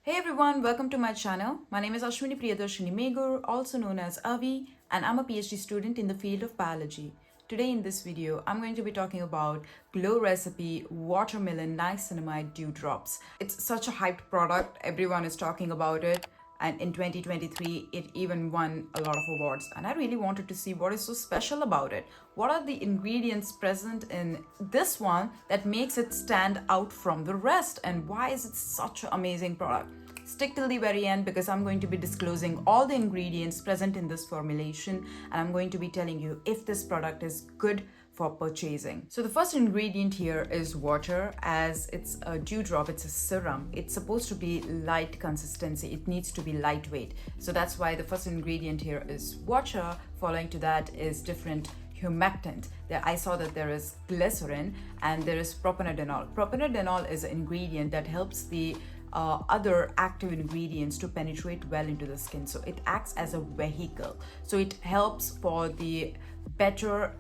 Hey everyone, welcome to my channel. My name is Ashwini Priyadarshini Megur, also known as Avi, and I'm a PhD student in the field of biology. Today in this video, I'm going to be talking about Glow Recipe Watermelon Niacinamide Dew Drops. It's such a hyped product, everyone is talking about it, and in 2023 it even won a lot of awards, and I really wanted to see what is so special about it. What are the ingredients present in this one that makes it stand out from the rest, and why is it such an amazing product? Stick till the very end because I'm going to be disclosing all the ingredients present in this formulation, and I'm going to be telling you if this product is good for purchasing. So the first ingredient here is water. As it's a dewdrop, it's a serum, it's supposed to be light consistency, it needs to be lightweight, so that's why the first ingredient here is water. Following to that is different humectant. There I saw that there is glycerin and there is propanediol. Propanediol is an ingredient that helps the other active ingredients to penetrate well into the skin, so it acts as a vehicle, so it helps for the better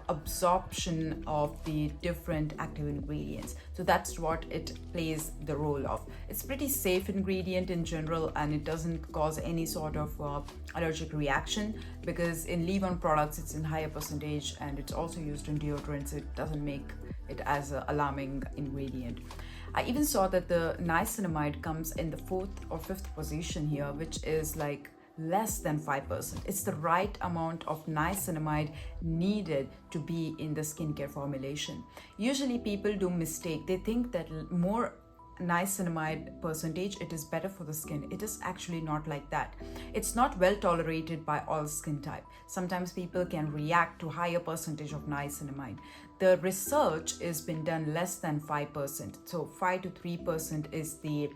absorption of the different active ingredients. So that's what it plays the role of. It's pretty safe ingredient in general, and it doesn't cause any sort of allergic reaction, because in leave-on products it's in higher percentage, and it's also used in deodorants. It doesn't make it as an alarming ingredient. I even saw that the niacinamide comes in the 4th or 5th position here, which is like less than 5%. It's the right amount of niacinamide needed to be in the skincare formulation. Usually people do mistake. They think that more niacinamide percentage, it is better for the skin. It is actually not like that. It's not well tolerated by all skin type. Sometimes people can react to higher percentage of niacinamide. The research has been done less than 5%, so 5 to 3% is the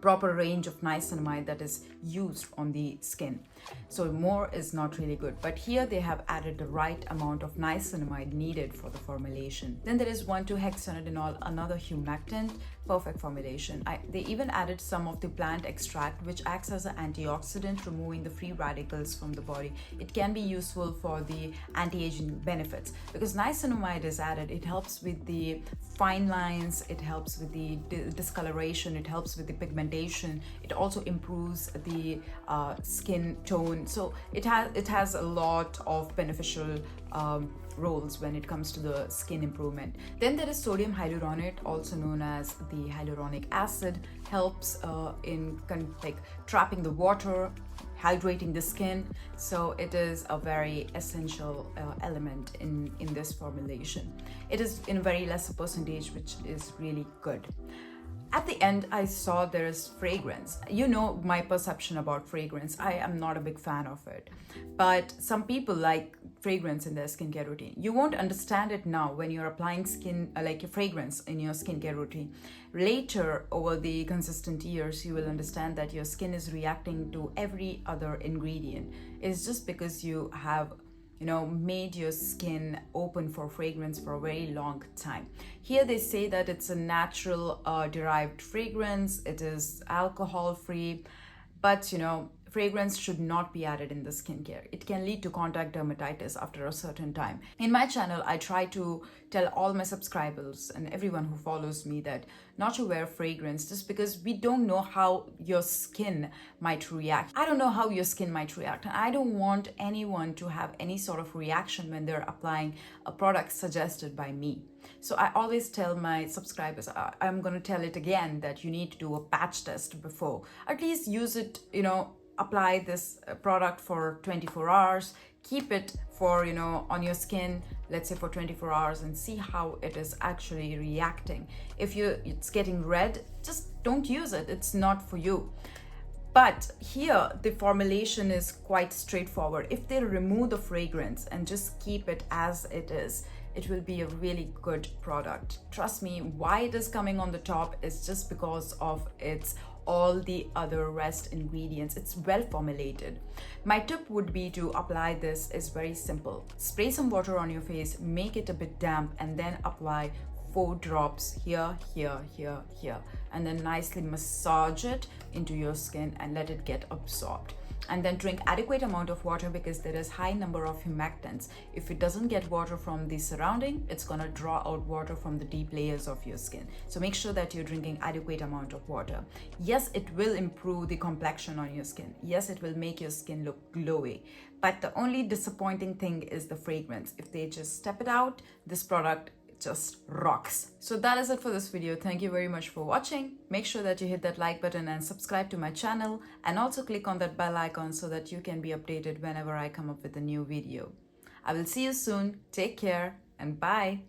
proper range of niacinamide that is used on the skin. So more is not really good, but here they have added the right amount of niacinamide needed for the formulation. Then there is 1,2-hexanediol, another humectant, perfect formulation. They even added some of the plant extract, which acts as an antioxidant, removing the free radicals from the body. It can be useful for the anti-aging benefits because niacinamide is added. It helps with the fine lines, it helps with the discoloration, it helps with the pigmentation, it also improves the skin tone. So it has a lot of beneficial roles when it comes to the skin improvement. Then there is sodium hyaluronate, also known as the hyaluronic acid, helps in like trapping the water, hydrating the skin. So it is a very essential element in this formulation. It is in a very lesser percentage, which is really good. At the end, I saw there is fragrance. You know my perception about fragrance. I am not a big fan of it. But some people like fragrance in their skincare routine. You won't understand it now when you're applying like a fragrance in your skincare routine. Later, over the consistent years, you will understand that your skin is reacting to every other ingredient. It's just because you have made your skin open for fragrance for a very long time. Here they say that it's a natural derived fragrance, it is alcohol free, but fragrance should not be added in the skincare. It can lead to contact dermatitis after a certain time. In my channel, I try to tell all my subscribers and everyone who follows me that not to wear fragrance, just because we don't know how your skin might react. I don't know how your skin might react, and I don't want anyone to have any sort of reaction when they're applying a product suggested by me. So I always tell my subscribers, I'm going to tell it again, that you need to do a patch test before. At least use it, apply this product for 24 hours, keep it for on your skin, let's say for 24 hours, and see how it is actually reacting. If it's getting red, just don't use it. It's not for you. But here the formulation is quite straightforward. If they remove the fragrance and just keep it as it is, it will be a really good product. Trust me, why it is coming on the top is just because of its all the other rest ingredients. It's well formulated. My tip would be to apply this is very simple. Spray some water on your face, make it a bit damp, and then apply 4 drops here, here, here, here, and then nicely massage it into your skin and let it get absorbed. And then drink adequate amount of water because there is high number of humectants. If it doesn't get water from the surrounding, it's gonna draw out water from the deep layers of your skin. So make sure that you're drinking adequate amount of water. Yes, it will improve the complexion on your skin. Yes, it will make your skin look glowy. But the only disappointing thing is the fragrance. If they just step it out, this product just rocks. So that is it for this video. Thank you very much for watching. Make sure that you hit that like button and subscribe to my channel, and also click on that bell icon so that you can be updated whenever I come up with a new video. I will see you soon. Take care and bye.